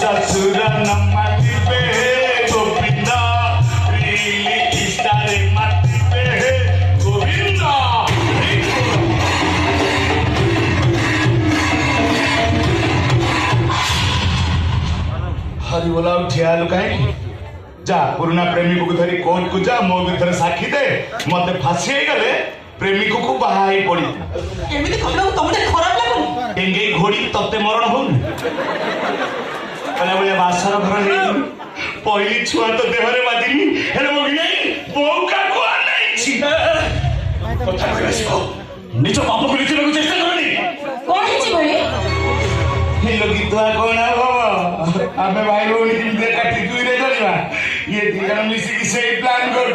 ससुर नमति पे गोविंदा रीली इस्तारे मति पे गोविंदा हरि बोला उठिया लुकाई जा पुराना प्रेमिक को धरी कोर्ट को जा मो भीतर साक्षी दे मते फांसी हो गले प्रेमिक को बाहाई पड़ी एमिति कहला तुमने खराब लागो एंगे घोड़ी तते मरण होन कला बले बासर घर हे पहली छुआ तो देहरे बाजिनी हेले मो नहीं बौ का को नहीं छी कथा कहसो निज बाप को लिखि लगु चेष्टा करनी कोन हिची भई हे लोगी तो कोन बाबा आमे भाई भौणी की काटी तुई रे चलवा ये दिगन मिसी की से प्लान कर